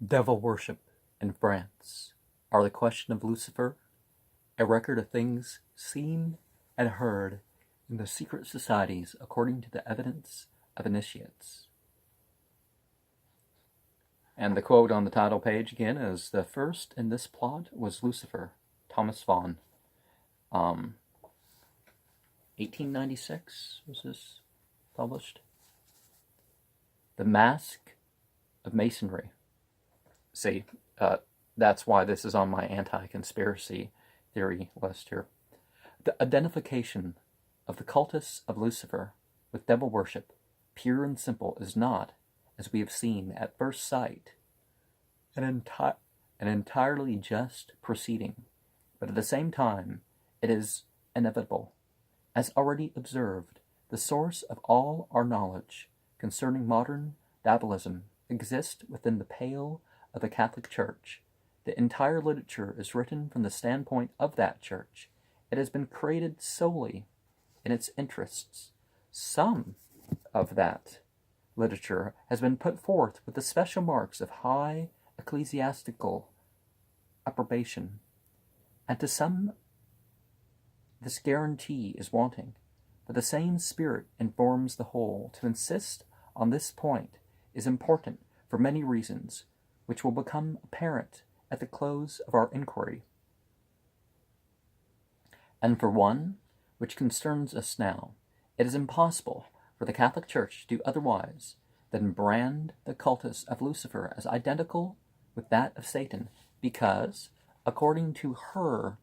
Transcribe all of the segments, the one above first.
Devil worship in France. Are the question of Lucifer, a record of things seen and heard in the secret societies according to the evidence of initiates. And the quote on the title page again is, "The first in this plot was Lucifer, Thomas Vaughan." 1896 was this published. The Mask of Masonry. See, that's why this is on my anti-conspiracy theory list here. The identification of the cultists of Lucifer with devil worship, pure and simple, is not, as we have seen at first sight, an entirely just proceeding, but at the same time it is inevitable. As already observed, the source of all our knowledge concerning modern diabolism exists within the pale of the Catholic Church. The entire literature is written from the standpoint of that Church. It has been created solely in its interests. Some of that literature has been put forth with the special marks of high ecclesiastical approbation, and to some this guarantee is wanting, but the same spirit informs the whole. To insist on this point is important for many reasons, which will become apparent at the close of our inquiry. And for one, which concerns us now, it is impossible for the Catholic Church to do otherwise than brand the cultus of Lucifer as identical with that of Satan, because, according to her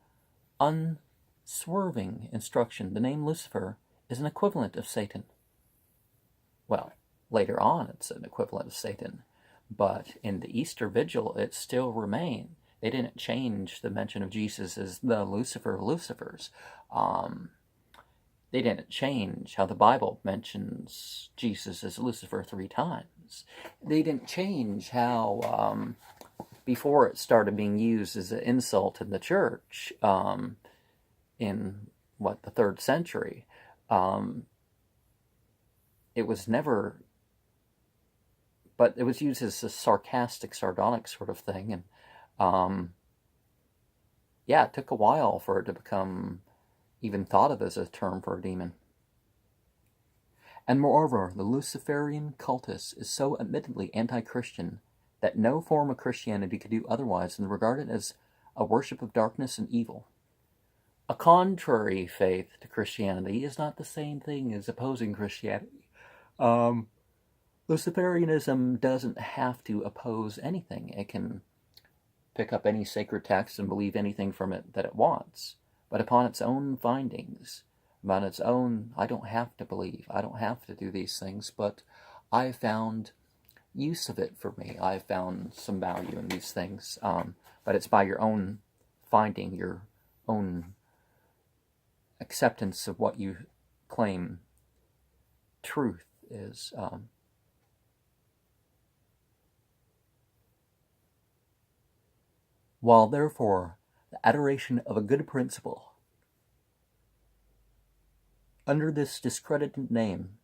unswerving instruction, the name Lucifer is an equivalent of Satan. Well, later on it's an equivalent of Satan, but in the Easter Vigil it still remained. They didn't change the mention of Jesus as the Lucifer of Lucifers. They didn't change how the Bible mentions Jesus as Lucifer 3 times. They didn't change how, before it started being used as an insult in the church, in, the 3rd century, it was never, but it was used as a sarcastic, sardonic sort of thing, and it took a while for it to become even thought of as a term for a demon. And moreover, the Luciferian cultus is so admittedly anti-Christian that no form of Christianity could do otherwise than regard it as a worship of darkness and evil. A contrary faith to Christianity is not the same thing as opposing Christianity. Luciferianism doesn't have to oppose anything. It can pick up any sacred text and believe anything from it that it wants. But upon its own findings, about its own, I don't have to believe, I don't have to do these things, but I found use of it for me. I found some value in these things. But it's by your own finding, your own acceptance of what you claim truth is. While therefore the adoration of a good principle under this discredited name,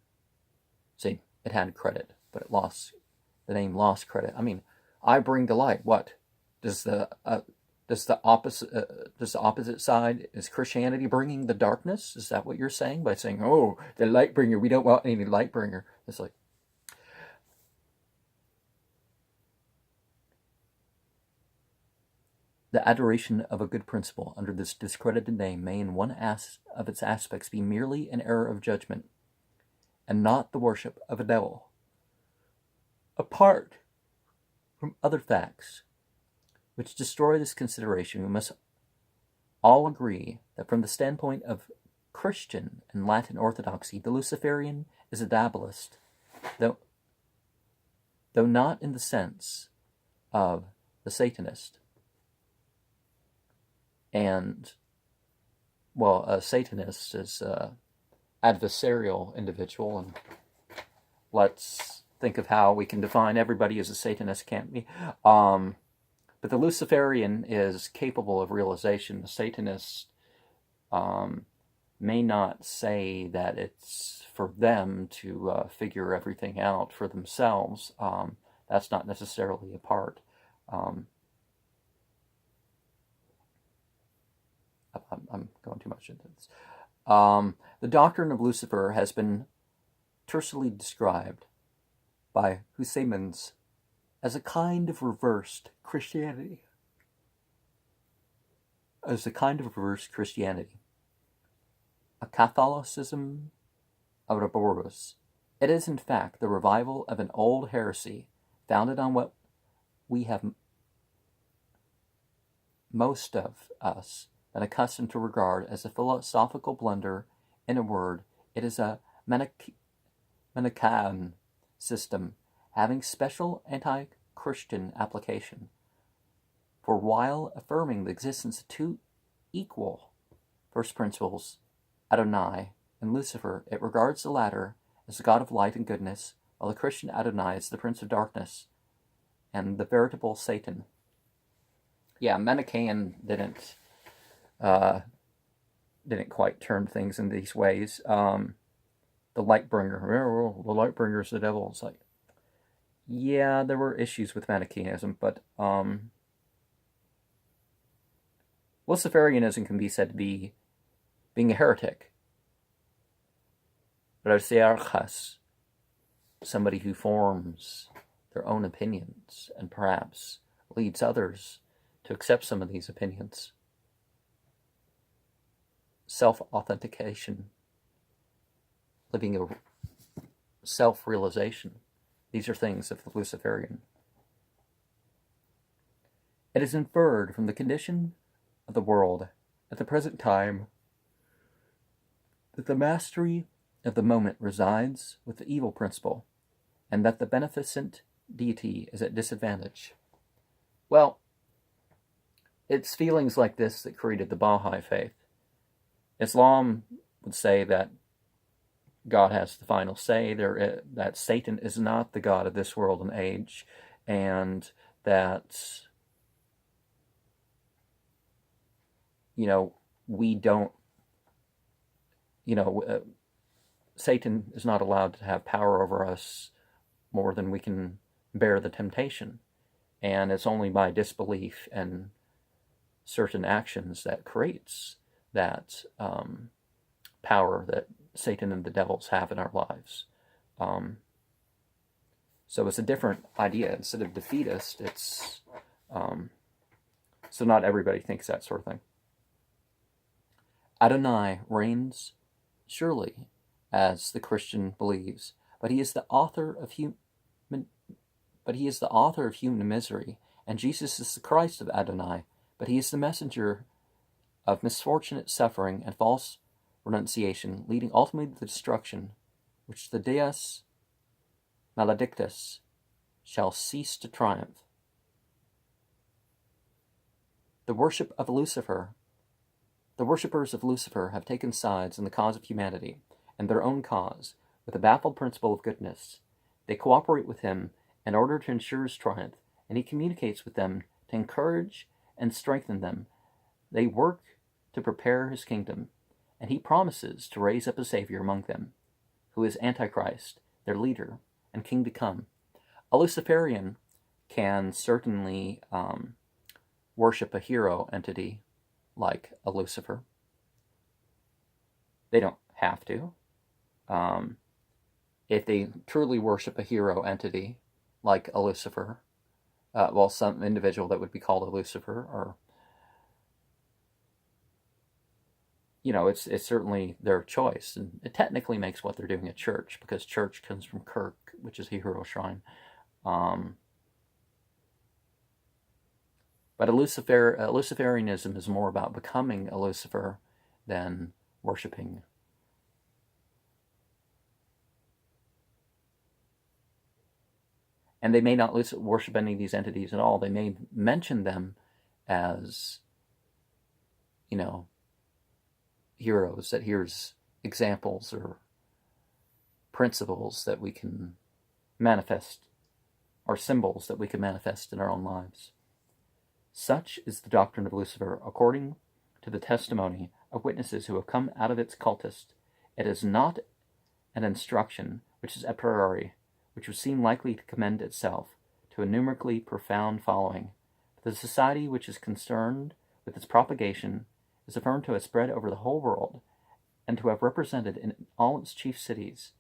see, it had credit, but the name lost credit. I mean, I bring the light. What does the opposite side, is Christianity bringing the darkness? Is that what you're saying by saying, oh, the light bringer, we don't want any light bringer? It's like, the adoration of a good principle under this discredited name may in one of its aspects be merely an error of judgment, and not the worship of a devil. Apart from other facts which destroy this consideration, we must all agree that from the standpoint of Christian and Latin orthodoxy, the Luciferian is a diabolist, though not in the sense of the Satanist. And, a Satanist is an adversarial individual, and let's think of how we can define everybody as a Satanist, can't we? But the Luciferian is capable of realization. The Satanist may not say that it's for them to figure everything out for themselves. That's not necessarily a part I'm going too much into this. The doctrine of Lucifer has been tersely described by Husaymans as a kind of reversed Christianity. A Catholicism Ouroboros. It is, in fact, the revival of an old heresy founded on what we have most of us been accustomed to regard as a philosophical blunder. In a word, it is a Manichaean system having special anti-Christian application. For while affirming the existence of two equal first principles, Adonai and Lucifer, it regards the latter as the god of light and goodness, while the Christian Adonai is the prince of darkness and the veritable Satan. Yeah, Manichaean didn't quite turn things in these ways. The light bringer, the light bringer is the devil. It's like, yeah, there were issues with Manichaeanism, but Luciferianism can be said to be being a heretic. Rasiarchas, somebody who forms their own opinions and perhaps leads others to accept some of these opinions. Self-authentication, living a self-realization. These are things of the Luciferian. It is inferred from the condition of the world at the present time that the mastery of the moment resides with the evil principle, and that the beneficent deity is at disadvantage. Well, it's feelings like this that created the Baha'i faith. Islam would say that God has the final say, that Satan is not the God of this world and age, and that, we don't, Satan is not allowed to have power over us more than we can bear the temptation. And it's only by disbelief and certain actions that creates that power that Satan and the devils have in our lives. So it's a different idea. Instead of defeatist, it's... so not everybody thinks that sort of thing. Adonai reigns, surely, as the Christian believes, but he is the author of human misery, and Jesus is the Christ of Adonai, but he is the messenger of misfortunate suffering and false renunciation, leading ultimately to the destruction, which the Deus Maledictus shall cease to triumph. The worshippers of Lucifer have taken sides in the cause of humanity, and their own cause, with a baffled principle of goodness. They cooperate with him in order to ensure his triumph, and he communicates with them to encourage and strengthen them. They work to prepare his kingdom, and he promises to raise up a Savior among them, who is Antichrist, their leader, and king to come. A Luciferian can certainly worship a hero entity like a Lucifer. They don't have to. If they truly worship a hero entity like a Lucifer, some individual that would be called a Lucifer, or it's certainly their choice, and it technically makes what they're doing a church, because church comes from Kirk, which is a hero shrine. But Luciferianism is more about becoming a Lucifer than worshiping. And they may not worship any of these entities at all. They may mention them as, heroes, that here's examples or principles that we can manifest, or symbols that we can manifest in our own lives. Such is the doctrine of Lucifer, according to the testimony of witnesses who have come out of its cultists. It is not an instruction which is a priori, which would seem likely to commend itself to a numerically profound following, The society which is concerned with its propagation is affirmed to have spread over the whole world, and to have represented in all its chief cities.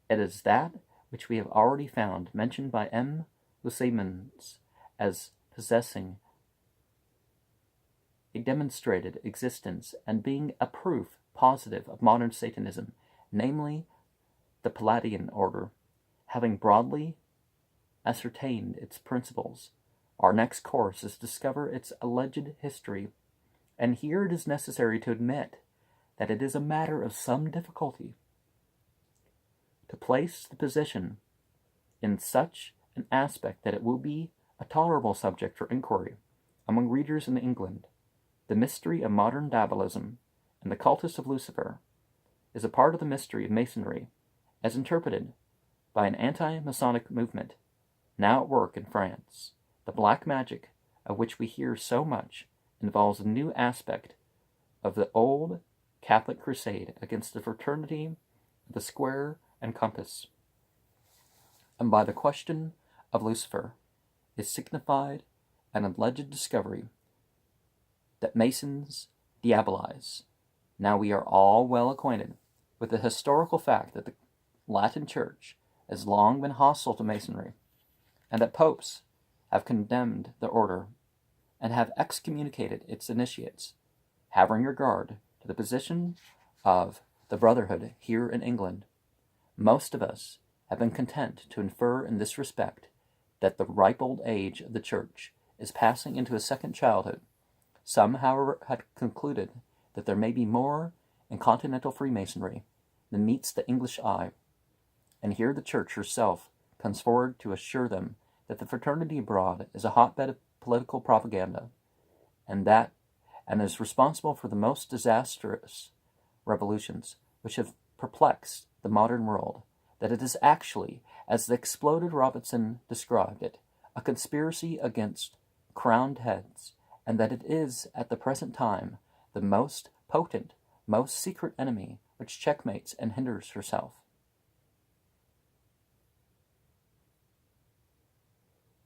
It is that which we have already found mentioned by M. Lucemans as possessing a demonstrated existence and being a proof positive of modern Satanism, namely the Palladian order. Having broadly ascertained its principles, our next course is to discover its alleged history, and here it is necessary to admit that it is a matter of some difficulty to place the position in such an aspect that it will be a tolerable subject for inquiry among readers in England. The mystery of modern Diabolism and the cultus of Lucifer is a part of the mystery of Masonry, as interpreted by an anti-Masonic movement now at work in France. The black magic of which we hear so much involves a new aspect of the old Catholic crusade against the fraternity of the square and compass. And by the question of Lucifer is signified an alleged discovery that Masons diabolize. Now we are all well acquainted with the historical fact that the Latin Church has long been hostile to Masonry, and that popes have condemned the order and have excommunicated its initiates. Having regard to the position of the Brotherhood here in England, most of us have been content to infer in this respect that the ripe old age of the Church is passing into a second childhood. Some, however, had concluded that there may be more in continental Freemasonry than meets the English eye, and here the Church herself comes forward to assure them that the fraternity abroad is a hotbed of political propaganda, and is responsible for the most disastrous revolutions which have perplexed the modern world, that it is actually, as the exploded Robinson described it, a conspiracy against crowned heads, and that it is at the present time the most potent, most secret enemy which checkmates and hinders herself.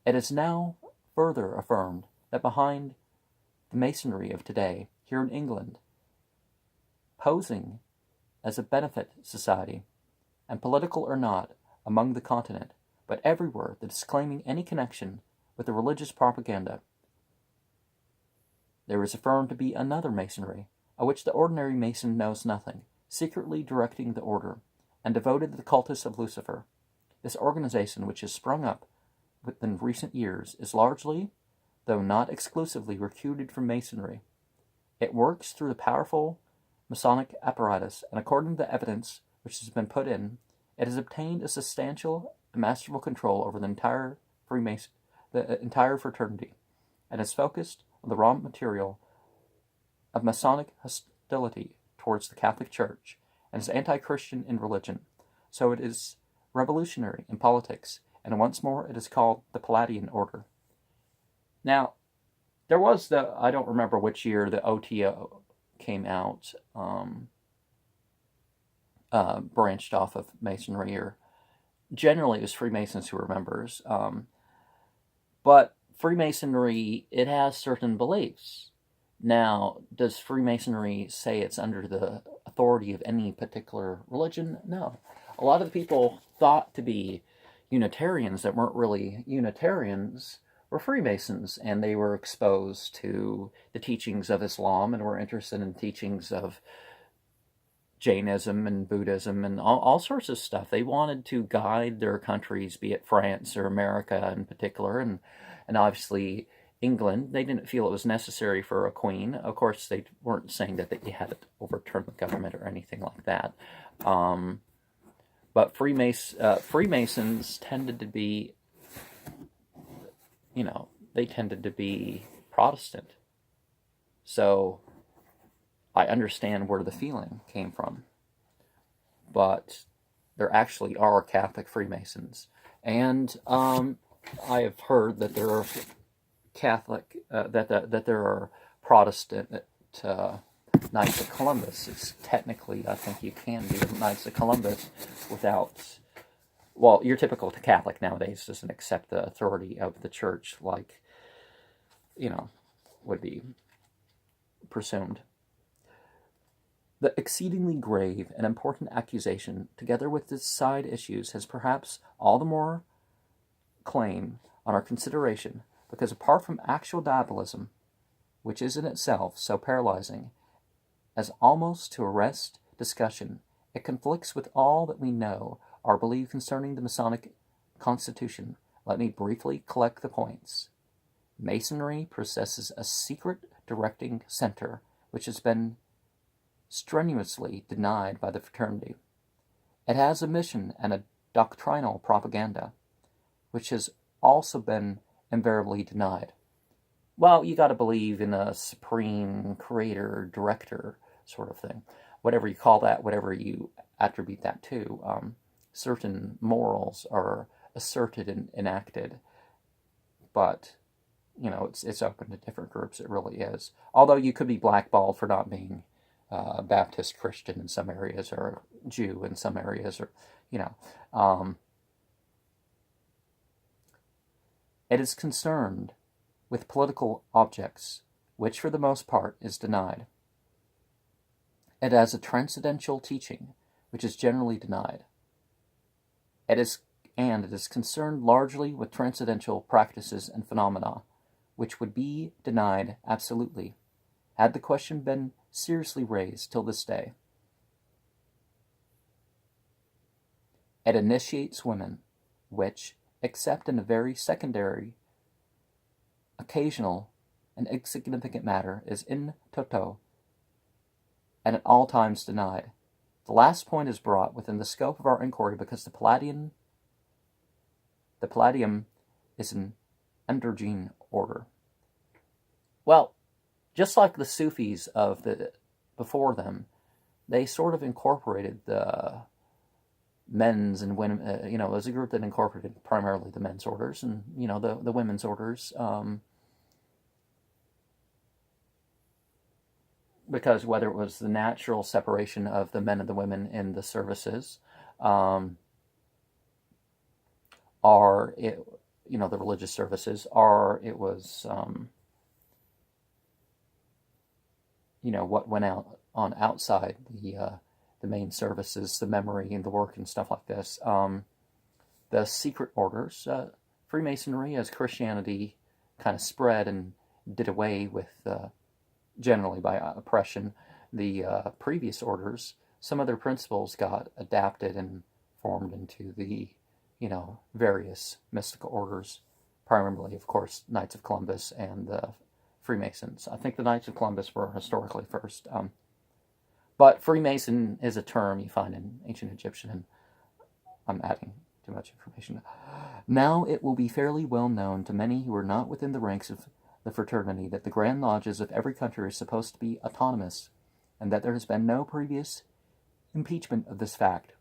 It is now further affirmed that behind the Masonry of today, here in England, posing as a benefit society, and political or not, among the continent, but everywhere that is claiming any connection with the religious propaganda, there is affirmed to be another Masonry, of which the ordinary Mason knows nothing, secretly directing the order, and devoted to the cultus of Lucifer. This organization, which has sprung up within recent years, is largely, though not exclusively, recruited from Masonry. It works through the powerful Masonic apparatus, and according to the evidence which has been put in, it has obtained a substantial and masterful control over the entire fraternity, and is focused on the raw material of Masonic hostility towards the Catholic Church, and is anti-Christian in religion. So it is revolutionary in politics, and once more it is called the Palladian order. Now, there was I don't remember which year the OTO came out, branched off of Masonry, or generally it was Freemasons who were members. But Freemasonry, it has certain beliefs. Now, does Freemasonry say it's under the authority of any particular religion? No. A lot of the people thought to be Unitarians that weren't really Unitarians were Freemasons, and they were exposed to the teachings of Islam and were interested in teachings of Jainism and Buddhism and all sorts of stuff. They wanted to guide their countries, be it France or America in particular, and obviously England. They didn't feel it was necessary for a queen. Of course, they weren't saying that they had to overturn the government or anything like that. But Freemasons tended to be, they tended to be Protestant. So I understand where the feeling came from. But there actually are Catholic Freemasons. And I have heard that there are Catholic, that there are Protestant Knights of Columbus. It's technically, I think you can be Knights of Columbus without, well, your typical Catholic nowadays doesn't accept the authority of the church like would be presumed. The exceedingly grave and important accusation, together with its side issues, has perhaps all the more claim on our consideration, because apart from actual diabolism, which is in itself so paralyzing as almost to arrest discussion, it conflicts with all that we know or believe concerning the Masonic constitution. Let me briefly collect the points. Masonry possesses a secret directing center, which has been strenuously denied by the fraternity. It has a mission and a doctrinal propaganda, which has also been invariably denied. Well, you got to believe in a supreme creator, director sort of thing. Whatever you call that, whatever you attribute that to, certain morals are asserted and enacted, but it's open to different groups. It really is. Although you could be blackballed for not being Baptist Christian in some areas, or Jew in some areas, or it is concerned with political objects, which for the most part is denied. It has a transcendental teaching, which is generally denied. It is concerned largely with transcendental practices and phenomena, which would be denied absolutely, had the question been seriously raised till this day. It initiates women, which, except in a very secondary, occasional, and insignificant matter, is in toto and at all times denied. The last point is brought within the scope of our inquiry because the Palladium is an androgyne order. Well, just like the Sufis before them, they sort of incorporated the men's and women. It was a group that incorporated primarily the men's orders and the women's orders, because whether it was the natural separation of the men and the women in the services, or the religious services, or it was what went on outside the main services, the memory and the work and stuff like this. The secret orders, Freemasonry, as Christianity kind of spread and did away with, generally by oppression, the previous orders, some of their principles got adapted and formed into the, various mystical orders, primarily, of course, Knights of Columbus and the Freemasons. I think the Knights of Columbus were historically first. But Freemason is a term you find in ancient Egyptian, and I'm adding too much information. Now it will be fairly well known to many who are not within the ranks of the fraternity that the Grand Lodges of every country are supposed to be autonomous, and that there has been no previous impeachment of this fact.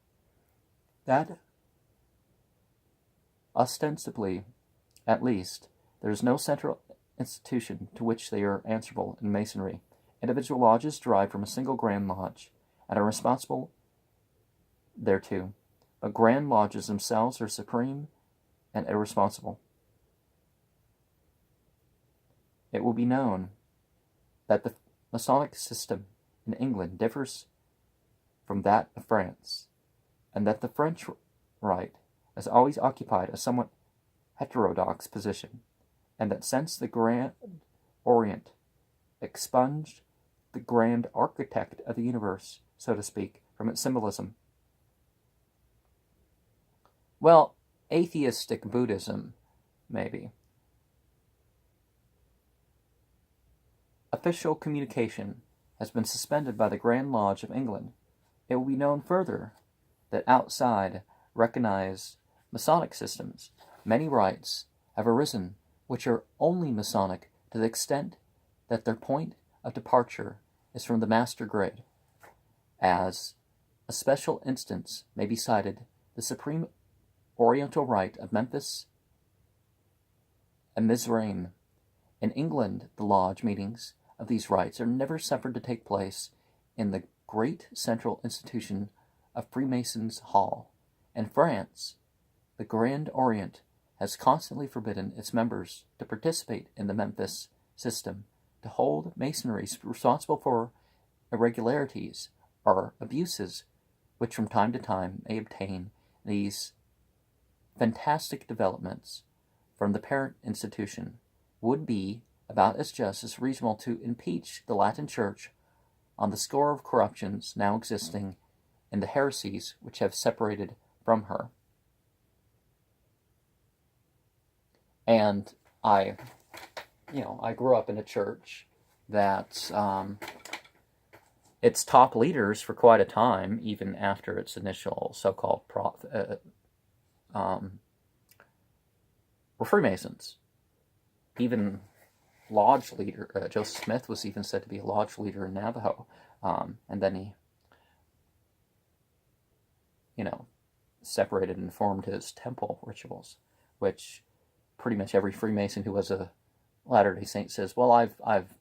That, ostensibly, at least, there is no central institution to which they are answerable in Masonry. Individual lodges derive from a single Grand Lodge, and are responsible thereto, but Grand Lodges themselves are supreme and irresponsible. It will be known that the Masonic system in England differs from that of France, and that the French Rite has always occupied a somewhat heterodox position, and that since the Grand Orient expunged the grand architect of the universe, so to speak, from its symbolism, well, atheistic Buddhism, maybe, official communication has been suspended by the Grand Lodge of England. It will be known further that outside recognized Masonic systems, many rites have arisen which are only Masonic to the extent that their point of departure is from the master grade. As a special instance may be cited the Supreme Oriental Rite of Memphis and Mizraim. In England, the lodge meetings of these rites are never suffered to take place in the great central institution of Freemasons' Hall. In France, the Grand Orient has constantly forbidden its members to participate in the Memphis system to hold Masonry responsible for irregularities or abuses which from time to time may obtain these fantastic developments from the parent institution would be about as just as reasonable to impeach the Latin Church on the score of corruptions now existing in the heresies which have separated from her. And I grew up in a church that its top leaders for quite a time, even after its initial so-called were Freemasons. Even lodge leader, Joseph Smith was even said to be a lodge leader in Navajo. And then he, separated and formed his temple rituals, which pretty much every Freemason who was a Latter-day Saint says, well, I've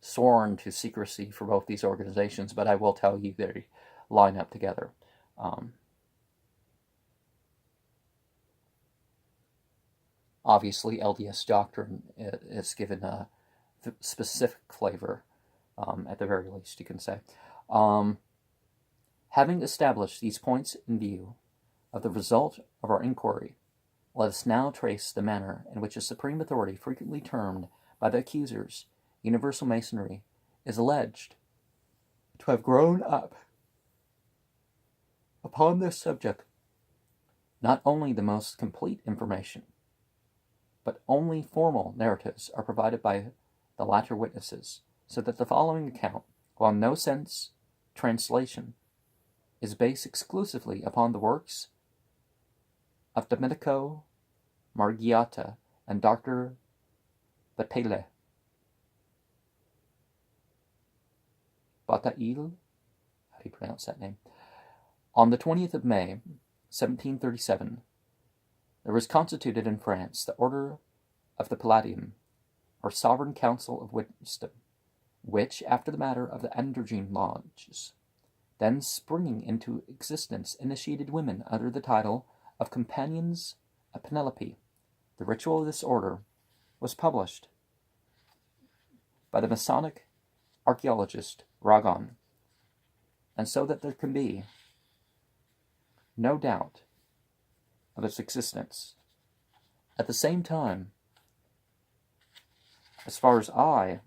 sworn to secrecy for both these organizations, but I will tell you they line up together. Obviously, LDS doctrine is given a specific flavor, at the very least, you can say. Having established these points in view of the result of our inquiry, let us now trace the manner in which a supreme authority frequently termed by the accusers Universal Masonry is alleged to have grown up. Upon this subject, not only the most complete information, but only formal narratives are provided by the latter witnesses, so that the following account, while in no sense translation, is based exclusively upon the works of Domenico Margiotta and Dr. Bataille. Bataille? How do you pronounce that name? On the 20th of May, 1737, there was constituted in France the Order of the Palladium, or Sovereign Council of Wisdom, which, after the matter of the Androgyne Lodges, then springing into existence, initiated women under the title of Companions of Penelope. The ritual of this order was published by the Masonic archaeologist Ragon, and so that there can be no doubt of its existence. At the same time, as far as I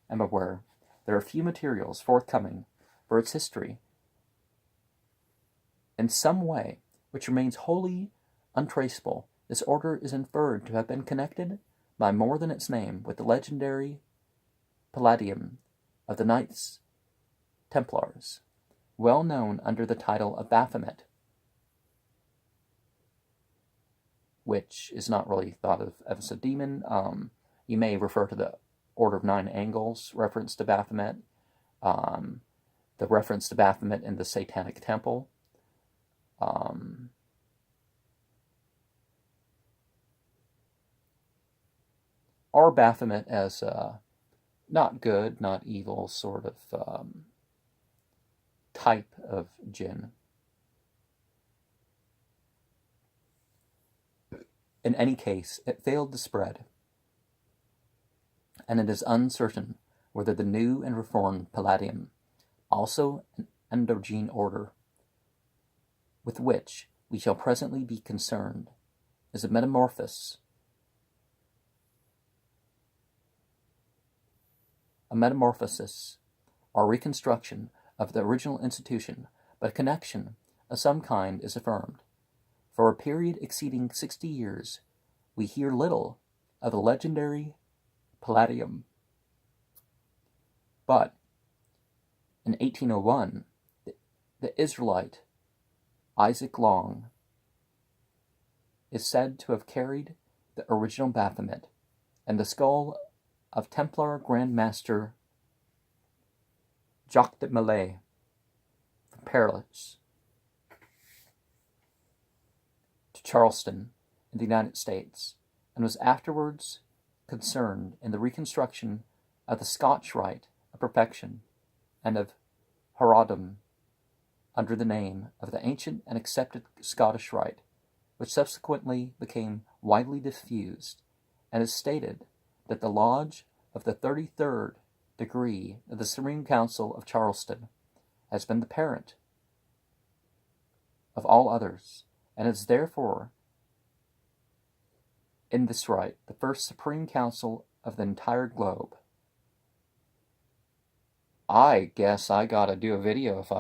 am aware, there are few materials forthcoming for its history in some way which remains wholly untraceable. This order is inferred to have been connected by more than its name with the legendary Palladium of the Knights Templars, well known under the title of Baphomet, which is not really thought of as a demon. You may refer to the Order of Nine Angles reference to Baphomet, the reference to Baphomet in the Satanic Temple. Or Baphomet as not good, not evil sort of type of jinn. In any case, it failed to spread, and it is uncertain whether the new and reformed Palladium, also an androgyne order, with which we shall presently be concerned, is a metamorphosis or reconstruction of the original institution, but a connection of some kind is affirmed. For a period exceeding 60 years, we hear little of the legendary Palladium. But in 1801, the Israelite Isaac Long is said to have carried the original Baphomet and the skull of Templar Grand Master Jacques de Molay from Paris to Charleston in the United States, and was afterwards concerned in the reconstruction of the Scotch Rite of Perfection and of Harodom under the name of the ancient and accepted Scottish Rite, which subsequently became widely diffused, and is stated that the Lodge of the 33rd degree of the Supreme Council of Charleston, has been the parent of all others, and is therefore, in this right, the first Supreme Council of the entire globe. I guess I gotta do a video if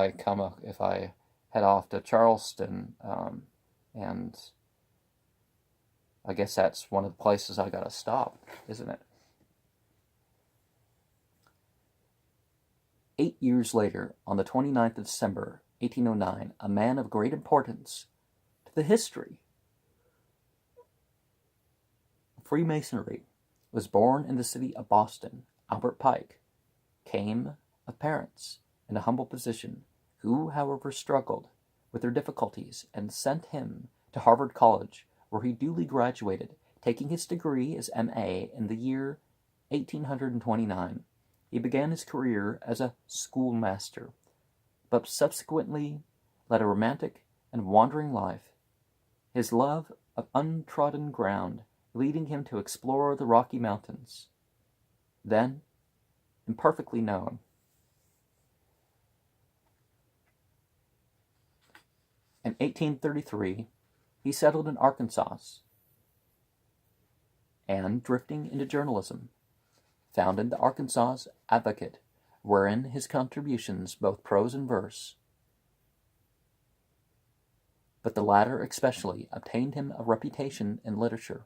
I head off to Charleston, and I guess that's one of the places I gotta stop, isn't it? 8 years later, on the 29th of December, 1809, a man of great importance to the history of Freemasonry was born in the city of Boston. Albert Pike came of parents in a humble position, who, however, struggled with their difficulties and sent him to Harvard College, where he duly graduated, taking his degree as M.A. in the year 1829. He began his career as a schoolmaster, but subsequently led a romantic and wandering life, his love of untrodden ground leading him to explore the Rocky Mountains, then imperfectly known. In 1833, he settled in Arkansas, and, drifting into journalism, founded the Arkansas Advocate, wherein his contributions, both prose and verse, but the latter especially, obtained him a reputation in literature.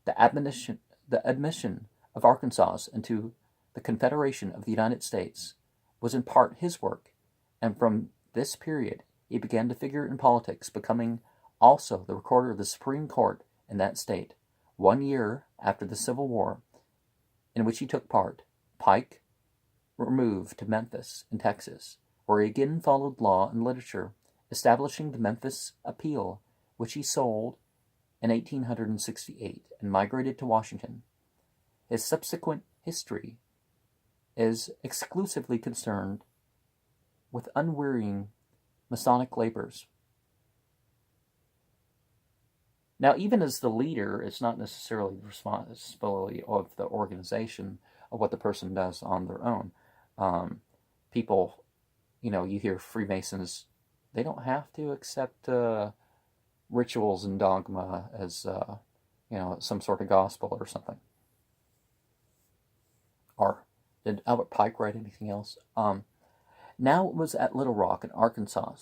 The admission of Arkansas into the Confederation of the United States was in part his work, and from this period he began to figure in politics, becoming also the recorder of the Supreme Court in that state. 1 year after the Civil War, in which he took part, Pike removed to Memphis in Texas, where he again followed law and literature, establishing the Memphis Appeal, which he sold in 1868 and migrated to Washington. His subsequent history is exclusively concerned with unwearying Masonic labors. Now, even as the leader, it's not necessarily the responsibility of the organization of what the person does on their own. People, you hear Freemasons, they don't have to accept rituals and dogma as, some sort of gospel or something. Or did Albert Pike write anything else? Now it was at Little Rock in Arkansas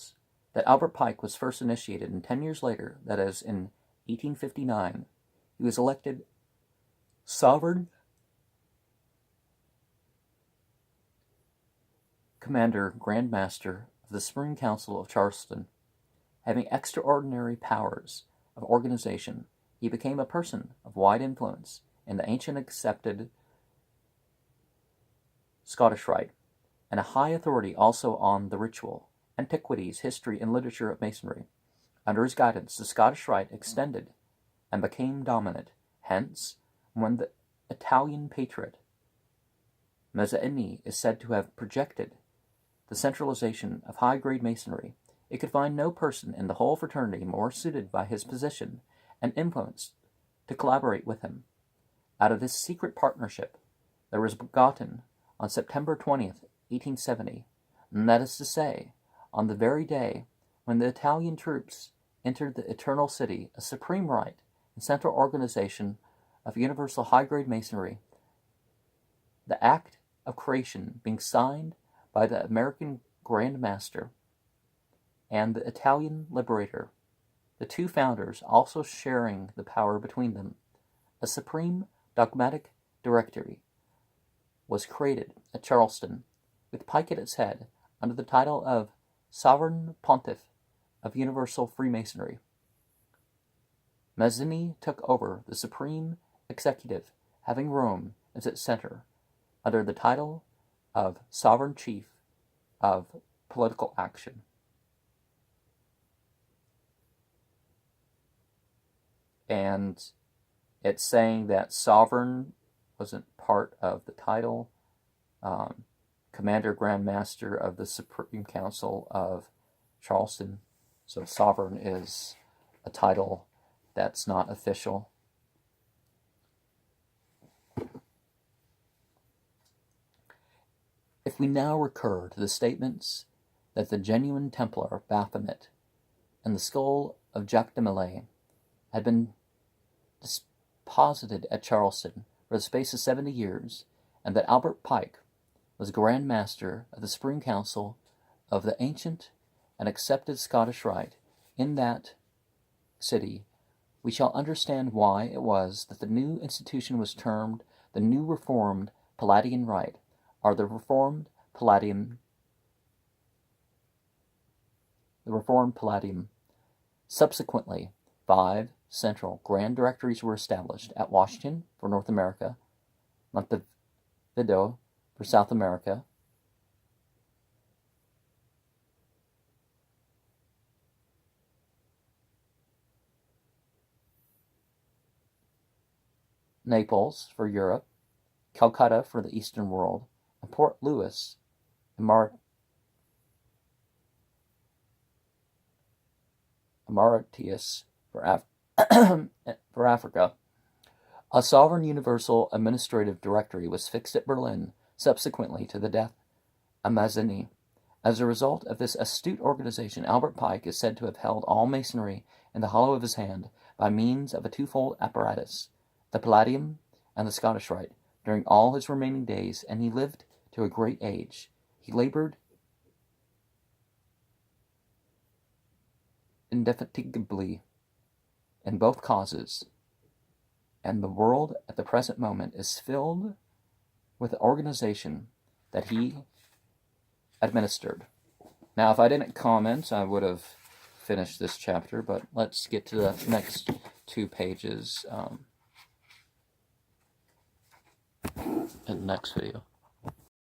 that Albert Pike was first initiated, and 10 years later, that is, in 1859, he was elected Sovereign Commander Grand Master of the Supreme Council of Charleston. Having extraordinary powers of organization, he became a person of wide influence in the ancient accepted Scottish Rite, and a high authority also on the ritual, antiquities, history, and literature of Masonry. Under his guidance, the Scottish Rite extended and became dominant. Hence, when the Italian patriot Mazzini is said to have projected the centralization of high-grade Masonry, it could find no person in the whole fraternity more suited by his position and influence to collaborate with him. Out of this secret partnership, there was begotten, on September 20th, 1870, and that is to say, on the very day when the Italian troops entered the Eternal City, a supreme rite and central organization of universal high-grade Masonry, the act of creation being signed by the American Grand Master and the Italian Liberator, the two founders also sharing the power between them. A supreme dogmatic directory was created at Charleston, with Pike at its head, under the title of Sovereign Pontiff of Universal Freemasonry. Mazzini took over the supreme executive, having Rome as its center, under the title of Sovereign Chief of Political Action. And it's saying that sovereign wasn't part of the title. Commander Grand Master of the Supreme Council of Charleston. So sovereign is a title that's not official. If we now recur to the statements that the genuine Templar Baphomet and the skull of Jacques de Molay had been deposited at Charleston for the space of 70 years, and that Albert Pike was Grand Master of the Supreme Council of the ancient and accepted Scottish Rite in that city, we shall understand why it was that the new institution was termed the New Reformed Palladian Rite, or the Reformed Palladium. Subsequently, 5 central Grand Directories were established at Washington for North America, Montevideo for South America, Naples for Europe, Calcutta for the Eastern world, and Port Louis and Mauritius for Africa. A sovereign universal administrative directory was fixed at Berlin subsequently to the death of Mazzini. As a result of this astute organization, Albert Pike is said to have held all Masonry in the hollow of his hand by means of a twofold apparatus, the Palladium and the Scottish Rite, during all his remaining days, and he lived to a great age. He labored indefatigably in both causes, and the world at the present moment is filled with the organization that he administered. Now, if I didn't comment, I would have finished this chapter, but let's get to the next 2 pages in the next video.